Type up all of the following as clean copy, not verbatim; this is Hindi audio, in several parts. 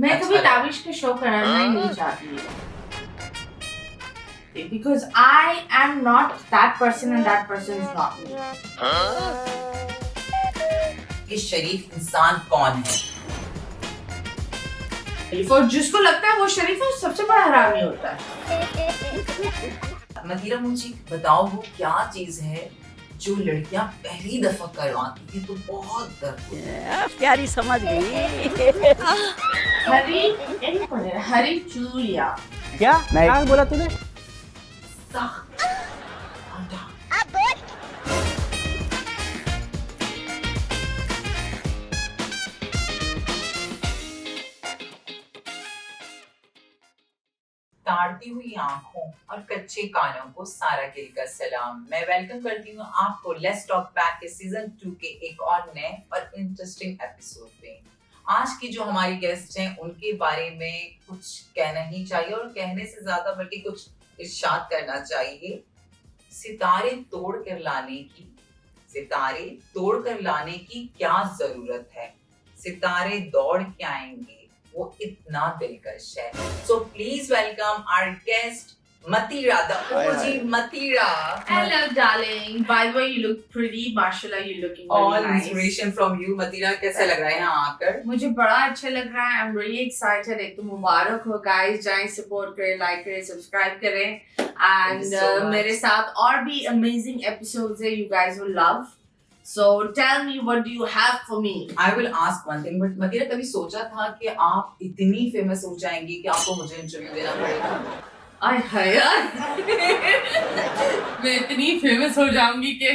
मैं कभी ताबिश का शो कराना ही नहीं चाहती because I am not that person and that person is not me. कि शरीफ इंसान कौन है? और जिसको लगता है वो शरीफ है वो सबसे बड़ा हरामी होता है। मतीरा मुझे बताओ वो क्या चीज है जो लड़कियां पहली दफा करवाती है तो बहुत दर्द प्यारी समझ गई। हरी चूड़िया। क्या क्या बोला तूने? ताड़ती हुई आंखों और कच्चे कानों को सारा गिल का सलाम। मैं वेलकम करती हूँ आपको लेट्स टॉक बैक के सीजन 2 के एक और नए और इंटरेस्टिंग एपिसोड पे। आज की जो हमारी गेस्ट हैं उनके बारे में कुछ कहना ही चाहिए और कहने से ज्यादा बल्कि कुछ इरशाद करना चाहिए। सितारे तोड़ कर लाने की क्या जरूरत है? सितारे दौड़ के आएंगे, वो इतना दिलकश है। So please welcome our guest Matira, the OG Matira. Hello darling. By the way, you look pretty. Mashallah, you're looking really All nice. inspiration from you, Matira. कैसा लग रहा है यहाँ आकर? मुझे बड़ा अच्छा लग रहा है। I'm really excited. एक तो मुबारक हो guys, जाएं सपोर्ट करें, लाइक करें, सब्सक्राइब करें and मेरे साथ और भी amazing episodes है you guys will love. So tell me what do you have for me? I will ask one thing, but मतीरा कभी सोचा था कि आप इतनी फेमस हो जाएंगी कि आपको मुझे इंटरव्यू देना पड़ेगा? आय हाय मैं इतनी फेमस हो जाऊंगी कि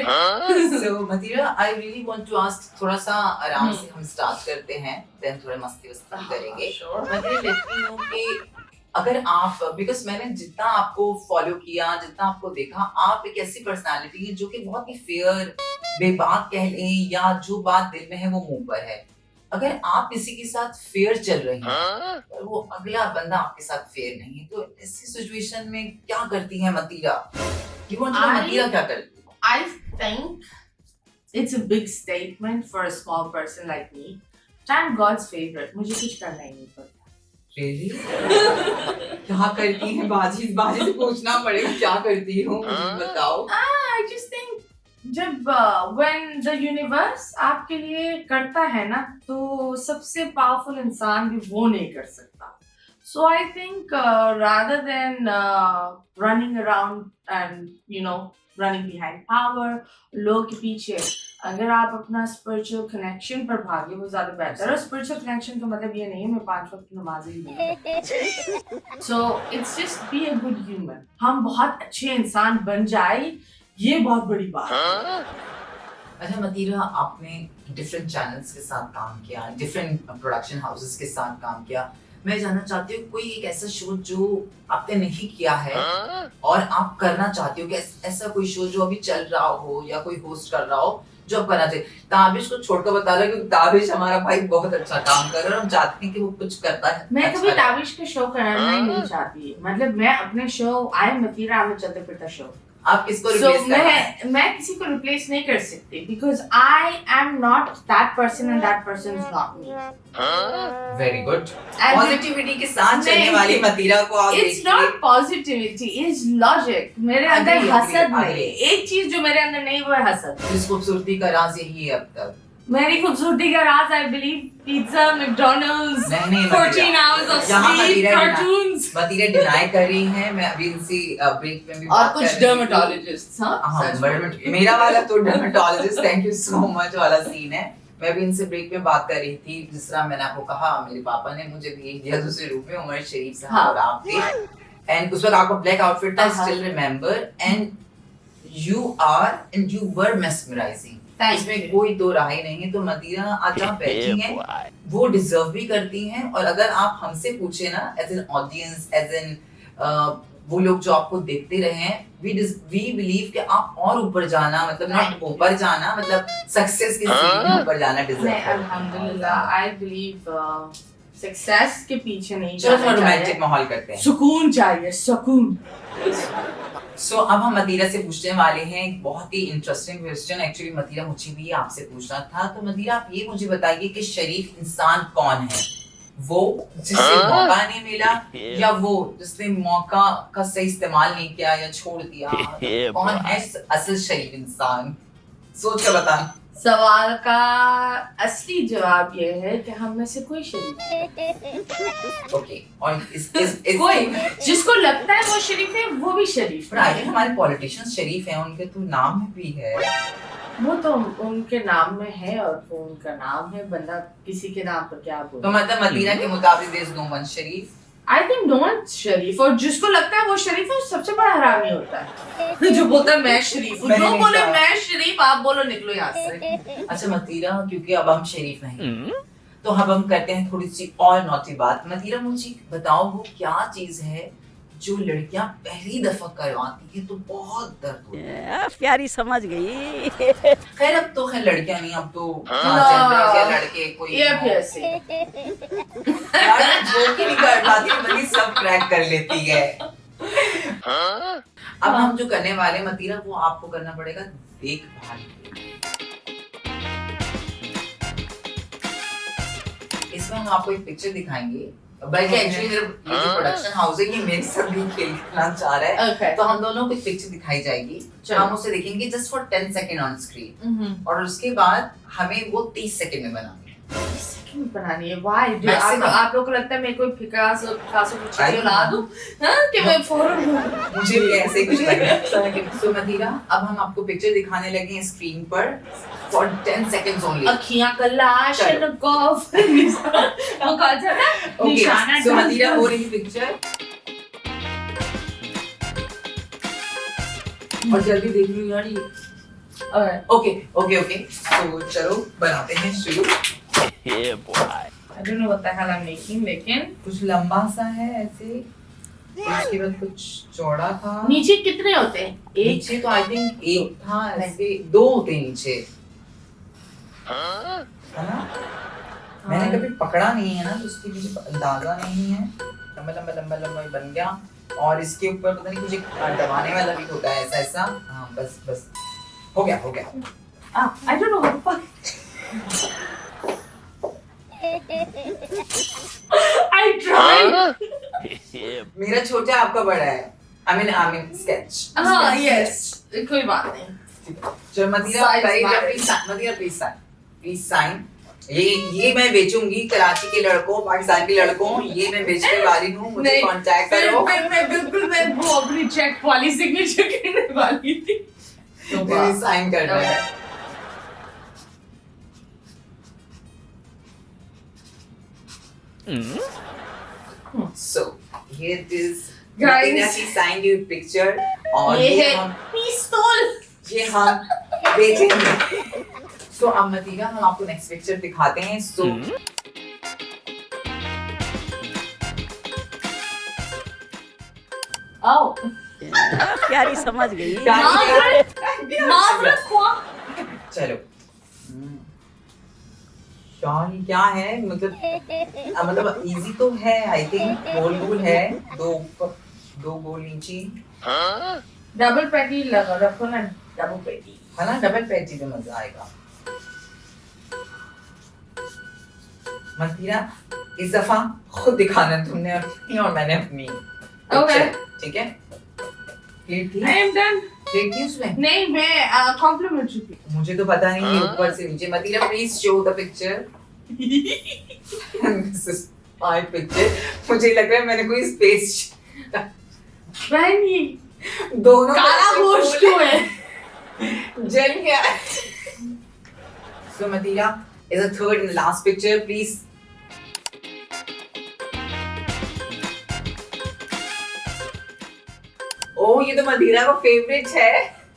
So Matira, I really want to ask, थोड़ा सा आराम से हम स्टार्ट करते हैं, then थोड़ा मस्ती करेंगे। मतीरा लेती हूँ कि अगर आप, बिकॉज मैंने जितना आपको फॉलो किया, जितना आपको देखा, आप एक ऐसी पर्सनालिटी है जो कि बहुत ही फेयर, बेबाक कह लें या जो बात दिल में है वो मुंह पर है। अगर आप किसी के साथ फेयर चल रही हैं और वो अगला बंदा आपके साथ फेयर नहीं है, तो ऐसी सिचुएशन में क्या करती है मतीरा? मतीरा क्या करती है? I think it's a big statement for a small person like me. I'm God's favorite. मुझे कुछ करना ही नहीं पड़ता। Really? क्या करती हैं? बाजी से पूछना पड़ेगा क्या करती हूँ, बताओ। I just think जब when the universe आपके लिए करता है ना, तो सबसे पावरफुल इंसान भी वो नहीं कर सकता। So I think rather than running around and running behind power, लोग के पीछे, अगर आप अपना स्पिरिचुअल कनेक्शन पर भागे वो ज्यादा बेहतर है। स्पिरिचुअल कनेक्शन का मतलब ये नहीं है मैं 5 वक्त नमाज ही नहीं। So it's just be a good human. हम बहुत अच्छे इंसान बन जाए, ये बहुत बड़ी बात है। अच्छा मतीरा, आपने डिफरेंट चैनल्स के साथ काम किया, डिफरेंट प्रोडक्शन हाउसेस के साथ काम किया। मैं जानना चाहती हूँ कोई एक ऐसा शो जो आपने नहीं किया है और आप करना चाहती हो कि ऐसा कोई शो जो अभी चल रहा हो या कोई होस्ट कर रहा हो जो आप करना चाहिए। ताबिश को छोड़कर बता रहा क्योंकि ताबिश हमारा भाई बहुत अच्छा काम कर रहा है और हम चाहते हैं कि वो कुछ करता है। मैं कभी ताबिश का शो कराना ही नहीं चाहती। मतलब मैं अपने शो आई मतीरा में चलते फिरता शो। आप किसको रिप्लेस कर रहे हैं? मैं किसी को रिप्लेस नहीं कर सकती because I am not that person and that person is not me. Very good. Positivity के साथ चलने वाली मतीरा को आप देखिए। It's not positivity, it's logic. मेरे अंदर हसद नहीं। एक चीज जो मेरे अंदर नहीं वो है हसद। इस खूबसूरती का राज यही है अब तक। मेरी खूबसूरती का राज I believe pizza, McDonald's, नहीं 14 hours of sleep, cartoons. मतीरा डिनाई कर रही हैं। मैं अभी इनसी ब्रेक में भी और कुछ डर्मेटोलॉजिस्ट। मेरा वाला तो dermatologist thank you so much वाला सीन है। मैं भी इनसे ब्रेक में बात कर रही थी, जिस तरह मैंने आपको कहा मेरे पापा ने मुझे भेज दिया दूसरे रूप में, उमर शरीफ साहब और आप थे एंड उस वक्त आपका ब्लैक आउटफिट था, still remember, and you were mesmerising. इसमें कोई दो राय नहीं है। तो मतीरा आज आप बैठी हैं, वो डिजर्व भी करती हैं। और अगर आप हमसे पूछे ना as an audience, as an वो लोग जो आपको देखते रहे हैं, वी बिलीव कि आप और ऊपर जाना, मतलब नॉट ऊपर जाना, मतलब सक्सेस की सीढ़ी ऊपर जाना डिजर्व करते हैं। अल्हम्दुलिल्लाह आई बिलीव सक्सेस के पीछे नहीं चलो थोड़ा रोमांटिक माहौल करते हैं। सुकून चाहिए, सुकून। सो अब हम मतीरा से पूछने वाले हैं एक बहुत ही इंटरेस्टिंग क्वेश्चन। एक्चुअली मतीरा मुझे भी आपसे पूछना था। तो मतीरा आप ये मुझे बताइए कि शरीफ इंसान कौन है? वो जिससे मौका नहीं मिला या वो जिसने मौका का सही इस्तेमाल नहीं किया या छोड़ दिया? कौन है असल शरीफ इंसान? सोच कर बता। सवाल का असली जवाब ये है कि हम में से कोई शरीफ नहीं। ओके, और इस कोई जिसको लगता है वो शरीफ है वो भी शरीफ पर आई हमारे पॉलिटिशियंस शरीफ हैं, उनके तो नाम में भी है। वो तो उनके नाम में है और वो उनका नाम है, बंदा किसी के नाम पर क्या तो बोले। मतलब मदीना के मुताबिक देयर इज नो वन शरीफ। आई थिंक नो वन शरीफ, और जिसको लगता है वो शरीफ है वो सबसे बड़ा हरामी होता है। जो बोलता है मैं शरीफ हूँ, मैंने जो नहीं बोले कहा। मैं शरीफ, आप बोलो निकलो यहाँ से। अच्छा मदीना, क्योंकि अब हम शरीफ नहीं तो अब हम करते हैं थोड़ी सी और नॉटी बात। मदीना मुझे बताओ वो क्या चीज है जो लड़कियां पहली दफा करवाती है तो बहुत दर्द होता है? प्यारी समझ गई। खैर अब तो खैर लड़कियां नहीं, अब तो ट्रांसजेंडर या लड़के कोई ये भी ऐसे। यार जो कि नहीं कर पाती बल्कि सब क्रैक कर लेती है। अब हम जो करने वाले मतीरा वो आपको करना पड़ेगा देखभाल। इसमें हम आपको एक पिक्चर दिखाएंगे, बल्कि एक्चुअली मेरा ये जो प्रोडक्शन हाउस है ये मेरे साथ भी खेलना चाह रहा है। Okay. तो हम दोनों को एक पिक्चर दिखाई जाएगी, हम उसे देखेंगे just for 10 second on screen, और उसके बाद हमें वो 30 सेकंड में बनानी है। 30 सेकंड बनानी है। व्हाई? Maximum. आप लोगों को लगता है मैं कोई पिकासो की चीजें ला दूं, हां, कि मैं फौरन मुझे भी ऐसे ही कुछ लग रहा है। सो मदीरा, अब हम आपको पिक्चर दिखाने लगे हैं स्क्रीन पर फॉर 10 सेकंड्स ओनली। अखियां कलाश चलो। न कॉफ वो कहा था ना निशाना। सो मदीरा हो रही पिक्चर, और जल्दी देख लो यार ये। ओके ओके ओके, तो चलो बनाते हैं शुरू। Yeah, boy. I don't know what the hell I'm making, लेकिन कुछ लंबा सा है ऐसे, उसके बाद कुछ चौड़ा था। नीचे कितने होते हैं? एक। नीचे तो आई थिंक एक था, ऐसे 2 होते हैं नीचे, है ना? मैंने कभी पकड़ा नहीं है ना, तो उसकी मुझे अंदाजा नहीं है। लंबा लंबा लंबा लंबा बन गया, और इसके ऊपर पता नहीं कुछ एक दबाने वाला भी होता है ऐसा ऐसा। हाँ बस बस हो गया हो गया। I don't know what the fuck. I tried. मेरा छोटा आपका बड़ा है। I mean sketch. हाँ yes, कोई बात नहीं। चल मदीरा Size प्लीज matters. मदीरा प्लीज साइन। ये मैं बेचूंगी कराची के लड़कों, पाकिस्तान के लड़कों, ये मैं बेचने वाली हूँ, मुझे नहीं, कांटेक्ट करो। मैं बिल्कुल मैं वो अपनी चेक वाली सिग्नेचर करने वाली थी। तो मेरी साइन करना है। So here it is. Guys. मदीरा की signed you picture, और ये ये है हम पिस्तौल। बेचेंगे। So अब मदीरा हम आपको नेक्स्ट पिक्चर दिखाते हैं। So आओ। प्यारी समझ गई। माफ रखो। चलो यार ये क्या है, मतलब इजी तो है आई थिंक। गोल गोल है, दो गोल नीचे, डबल पैटी लगा रखो ना, डबल पैटी। है ना? डबल पैटी में मजा आएगा। मदीरा इस दफा खुद दिखाना तुमने अपनी और मैंने अपनी। Okay. ठीक है? प्लेट थी? I am done. प्लेट थी उसमें? नहीं, मैं कॉम्प्लीमेंट्री थी। मुझे तो पता नहीं है ऊपर से नीचे। मदीरा please show the picture. This is my picture. मुझे लग रहा है मैंने कोई स्पेस बहन ये दोनों काला गोश्त क्यों है? जल गया। So Madiya is a third and last picture, please. Oh, ये तो मदीरा का फेवरेट है।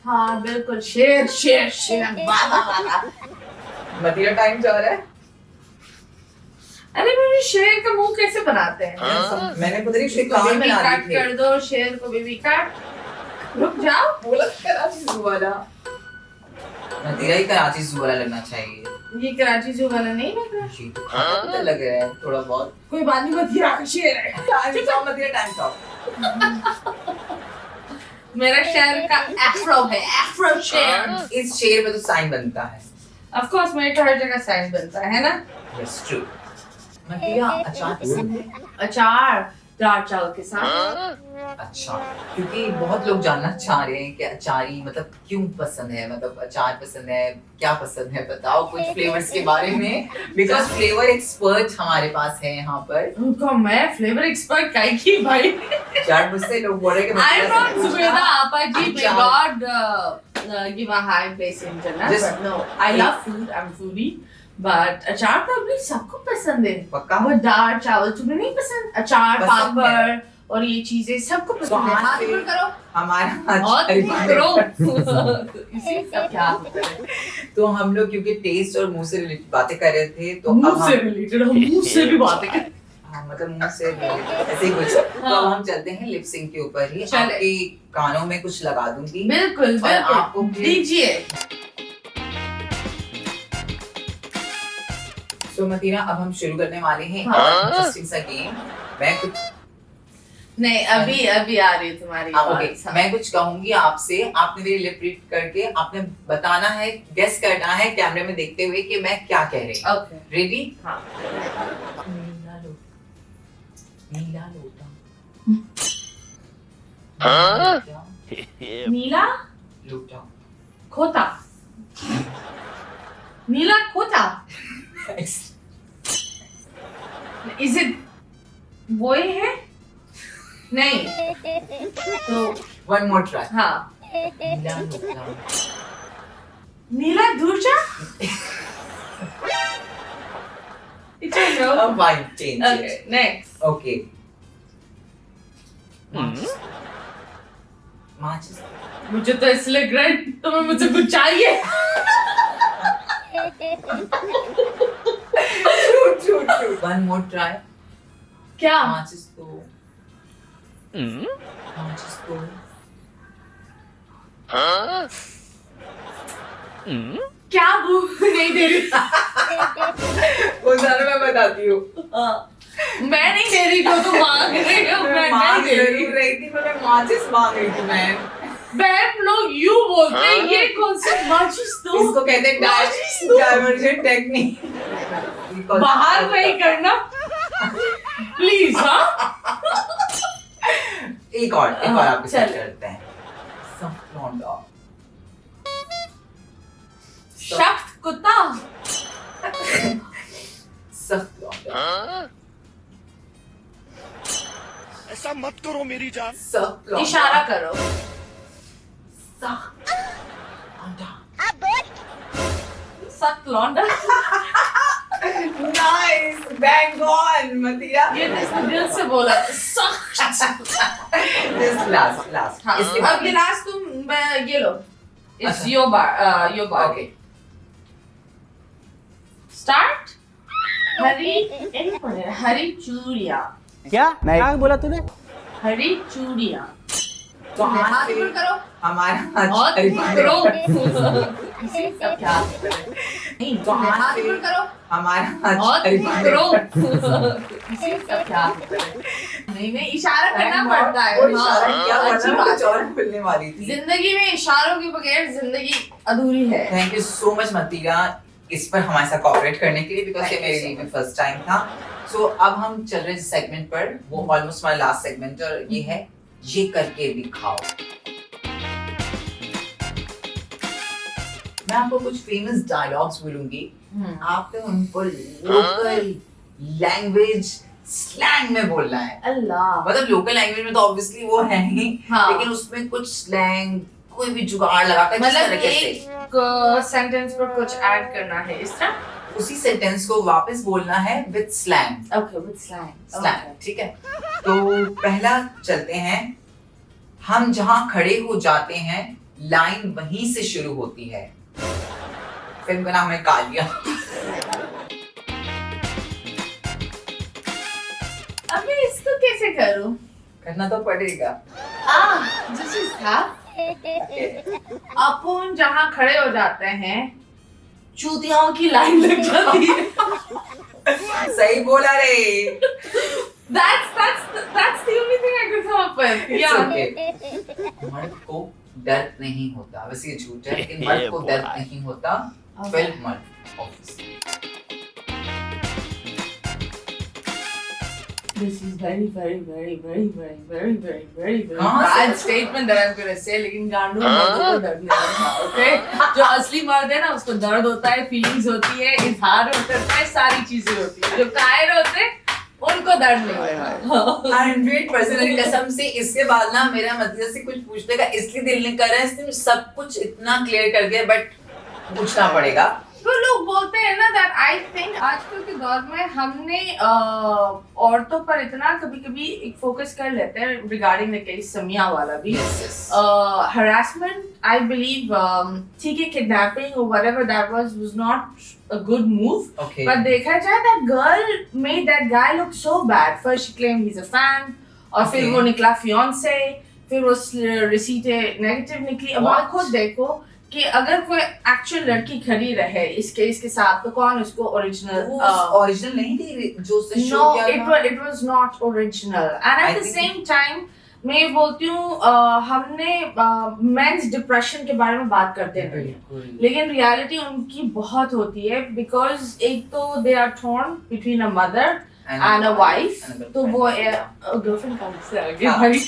हाँ बिल्कुल, शेर शेर शेर। वाह वाह वाह वाह। मदीरा टाइम जा रहा है। अरे मेरे शेर का मुंह कैसे बनाते हैं? मैंने पता नहीं उसके इसको कान बेबी बना कट दिए थे। कर दो, शेर को बेबी कट। रुक जाओ। बोला कराची ज़ू वाला। मदीरा ही कराची ज़ू वाला लगना चाहिए। ये कराची ज़ू वाला नहीं लग रहा। ये तो खाता लग रहा है थोड़ा बहुत। कोई बात नहीं, मदीरा का शेर है। टाइम स्टॉप मदीरा, टाइम स्टॉप। मेरा शेर का एफ्रो है, एफ्रो शेर। इस शेर में तो साइन बनता है। ऑफ कोर्स मेरे को हर जगह साइन बनता है ना। Yes, true. मतीरा अचार पसंद है? अचार दाल चावल के साथ। अच्छा, क्योंकि बहुत लोग जानना चाह रहे हैं कि अचारी मतलब क्यों पसंद है, मतलब अचार पसंद है, क्या पसंद है, बताओ कुछ फ्लेवर्स के बारे में, बिकॉज फ्लेवर एक्सपर्ट हमारे पास है यहाँ पर। उनको मैं फ्लेवर एक्सपर्ट काई की भाई। चार मुझसे लोग बोल रहे हैं कि I am not पूछना। Zubeda Appa ji. May अचार। God give a high place in Jannah. Just- But no, I love food. I'm foodie. But अचार तो अभी सबको पसंद है। पक्का? वो दाल चावल तुम्हें नहीं पसंद? अचार पसंद पापड़ और ये चीजें सबको पसंद है। आज हाथ से ऊपर करो। हमारा हाथ अचारी ऊपर करो। इसी का क्या होता है? तो हम लोग क्योंकि टेस्ट और मुंह से रिलेटेड बातें कर रहे थे, तो अब मुंह से हम रिलेटेड हम मुंह से भी बातें कर। हाँ, मतलब मुंह से related ऐसे ही कुछ। तो अब हम चलते हैं लिप सिंक के ऊपर ही। चले। आपके कानों में कुछ लगा दूंगी। बिल्कुल और आपको बिल्कुल फिर- दीजिए। तो मतीरा अब हम शुरू करने वाले हैं इंटरेस्टिंग सा गेम। मैं कुछ नहीं अभी अभी आ रही है तुम्हारी हाँ, आवाज। ओके, मैं कुछ कहूंगी आपसे, आपने मेरी लिप रीड करके आपने बताना है, गेस करना है कैमरे में देखते हुए कि मैं क्या कह रही हूँ। Okay ready? हाँ नीला लोटा। नीला लोटा। खोता नीला खोता इज इट वो ही है नहीं तो वन मोर ट्राई। हाँ नीला लोटा। नीला दूरजा it's no fine, change okay next okay. माचिस। मुझे तो इसलिए ग्रेट तुम्हें मुझसे कुछ चाहिए वन मोर ट्राई। क्या माचिस तो माचिस तो क्या वो नहीं दे रही वो सारा मैं बताती हूँ। मैं नहीं दे रही जो तुम मांग रही हो मैं मांग नहीं दे रही जरूर रही थी, मैं माचिस मांग रही थी मैं। बहन लोग यू बोलते हैं ये कौन सा माचिस दो इसको कहते हैं माचिस दो डाइवर्जन टेक्निक। बाहर नहीं करना प्लीज हाँ एक और आपके साथ चल। करते हैं। सख्त लौंडा। सख्त कुत्ता सख्त लौंडा। ऐसा मत करो मेरी जान। सख्त लौंडा। इशारा करो सख्त लौंडा। सख्त लौंडा नाइस, बैंग ऑन मतीरा। ये तो इसने दिल से बोला सख्त दिस लास्ट हाँ इसके बाद अब ये लास्ट तुम ये लो इट्स अच्छा। Your bar okay. स्टार्ट हरी चूड़ियाँ क्या क्या बोला तूने? हरी चूड़ियाँ तो हाथ हाथ से ऊपर करो हमारा हाथ अरे ऊपर करो इसी का क्या नहीं तो हाथ हाथ से ऊपर करो हमारा हाथ अरे ऊपर करो इसी का क्या नहीं नहीं इशारा करना पड़ता है वो इशारा हाँ, किया अच्छी वरना बात कुछ है। और खुलने वाली थी। जिंदगी में इशारों के बगैर जिंदगी अधूरी है थैंक यू सो मच मतीरा इस पर हमारे साथ कोऑपरेट करने के लिए, बिकॉज ये Thank you मेरे so लिए भी फर्स्ट टाइम था। सो अब हम चल रहे हैं सेगमेंट पर, वो ऑलमोस्ट हमारा लास्ट सेगमेंट और ये है ये करके दिखाओ। मैं आपको कुछ फेमस डायलॉग्स बोलूंगी, आपने उनको लोकल लैंग्वेज स्लैंग में बोलना है। अल्लाह मतलब लोकल लैंग्वेज में तो ऑब्वियसली वो है ही, हाँ। लेकिन उसमें कुछ स्लैंग कोई भी जुगाड़ लगाकर जिस मतलब तरीके से एक सेंटेंस पर कुछ ऐड करना है इस तरह उसी सेंटेंस को वापस बोलना है with slang. Okay with slang slang, ठीक है। तो पहला चलते हैं। हम जहां खड़े हो जाते हैं लाइन वहीं से शुरू होती है। फिल्म का नाम है कालिया। अभी इसको कैसे करूं करना तो पड़ेगा। दिस इज था अपन जहां खड़े हो जाते हैं चूतियाओं की लाइन लग जाती है सही बोला रे। that's the only thing I could come up with It's yeah okay. मर्द को दर्द नहीं होता, वैसे ये झूठ है, लेकिन मर्द को दर्द नहीं होता। 12 मर्द ऑब्वियसली। This is very कहाँ से? bad statement that I'm gonna say, लेकिन गांडू मर्दों को दर्द नहीं होता, okay? जो असली मर्द है ना उसको दर्द होता है, फीलिंग्स होती है, इजहार होता है, सारी चीजें होती है। जो कायर होते हैं उनको दर्द नहीं होता। 100% कसम से इसके बाद ना मेरा मतलब से कुछ पूछने का इसलिए दिल नहीं कर रहा है, इसलिए सब कुछ इतना क्लियर कर दिया, बट पूछना पड़ेगा। तो लोग बोलते हैं ना that I think आजकल के दौर में हमने औरतों पर इतना कभी-कभी एक फोकस कर लेते हैं regarding the case समिया वाला भी। Harassment, I believe, ठीक है, kidnapping or whatever that was not a good move. Okay. But देखा जाए that girl made that guy look so bad. First she claimed he's a fan, और फिर Okay. वो निकला fiance, फिर वो रिसीटें नेगेटिव निकली। अब आप What? खुद देखो कि अगर कोई एक्चुअल लड़की खड़ी रहे इस केस के साथ तो कौन उसको ओरिजिनल ओरिजिनल नहीं थी जो उसने शो नो किया था। It was not original and I at the think- same time मैं ये बोलती हूँ हमने मेंस डिप्रेशन के बारे में बात करते हैं बिल्कुल। लेकिन रियलिटी उनकी बहुत होती है बिकॉज एक तो they are torn between a mother and a wife तो वो गर्लफ्रेंड कौन से आ गया भाई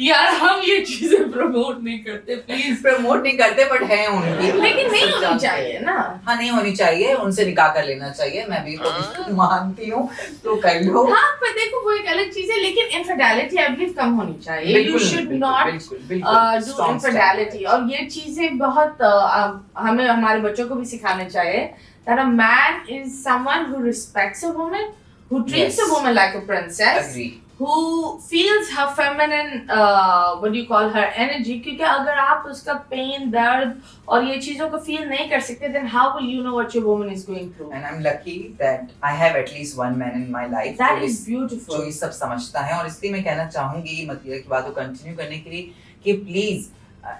यार हम ये चीजें प्रमोट नहीं करते प्लीज प्रमोट नहीं करते बट है उनकी, लेकिन नहीं होनी चाहिए ना हाँ नहीं होनी चाहिए, उनसे निकाह कर लेना चाहिए, मैं भी तो मानती हूँ, तो कर लो। हाँ पर देखो वो एक अलग चीज है लेकिन इनफिडेलिटी आई बिलीव कम होनी चाहिए यू बिल्कुल, शुड बिल्कुल, नॉट बिल्कुल, बिल्कुल, डू strong इनफिडेलिटी stand. और ये चीजें बहुत हमें हमारे बच्चों को भी सिखाने चाहिए that a man is someone who respects a woman who treats Yes. a woman like a princess Agree. who feels her feminine what do you call her energy क्योंकि अगर आप उसका पेन दर्द और ये चीजों को फील नहीं कर सकते then how will you know what your woman is going through And I'm lucky that I have at least one man in my life that जो is इस- beautiful जो ये सब समझता है, और इसलिए मैं कहना चाहूंगी मतीरा की बात को कंटिन्यू करने के लिए कि प्लीज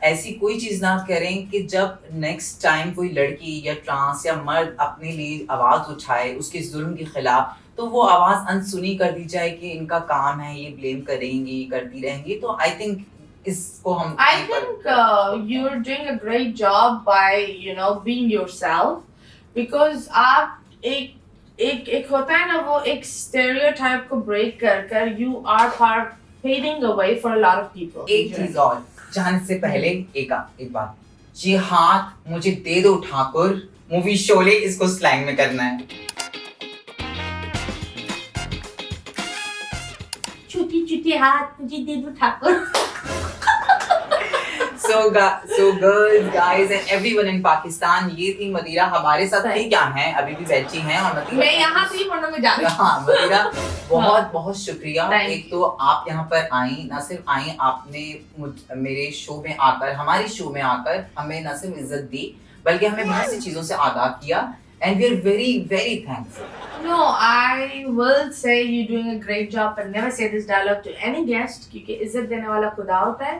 ऐसी कोई चीज ना करें कि जब नेक्स्ट टाइम कोई लड़की या ट्रांस या मर्द अपने लिए आवाज उठाए उसके जुल्म के खिलाफ तो वो आवाज अनसुनी कर दी जाए कि इनका काम है ये ब्लेम करेंगी करती रहेंगी, तो आई थिंक इसको हम I think you're doing a great job by being yourself because आप एक होता है ना वो एक stereotype को break कर you are paving a way for a lot of people. एक चीज और जाने से पहले एक बात, ये हाथ मुझे दे दो ठाकुर, मूवी शोले इसको स्लैंग में करना है। छोटी हाथ मुझे दे दो Thakur So girls, guys and everyone in Pakistan, ये थी मतीरा, हमारे साथ थी क्या है, अभी भी बैठी हैं, और मतीरा मैं यहाँ थी वरना मैं जा रही हूँ। हाँ मतीरा बहुत बहुत शुक्रिया। Thank एक तो आप यहाँ पर आई, ना सिर्फ आई, आपने मेरे शो में आकर, हमारी शो में आकर हमें ना सिर्फ इज्जत दी बल्कि हमें बहुत सी चीजों से आगाह किया, and we are very very thankful. No, I will say you're doing a great job and never say this dialogue to any guest क्योंकि इज्जत देने वाला खुदा होता है।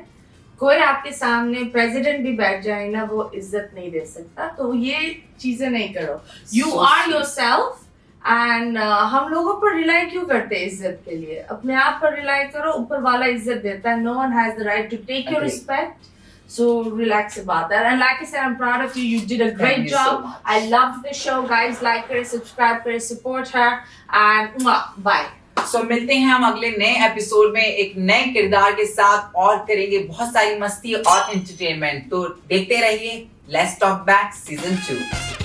कोई आपके सामने प्रेसिडेंट भी बैठ जाए ना वो इज्जत नहीं दे सकता, तो ये चीजें नहीं करो। You So are sweet. yourself and हम लोगों पर रिलाई क्यों करते हैं इज्जत के लिए? अपने आप पर रिलाई करो, ऊपर वाला इज्जत देता है। No one has the right to take your Agree. respect. So relax about that. And like I said, I'm proud of you. You did a great Thank you so job. much. I loved the show, guys. Like her, subscribe her, support her, and bye. So मिलते हैं हम अगले नए एपिसोड में एक नए किरदार के साथ और करेंगे बहुत सारी मस्ती और एंटरटेनमेंट, तो देखते रहिए लेट्स टॉक बैक सीजन 2।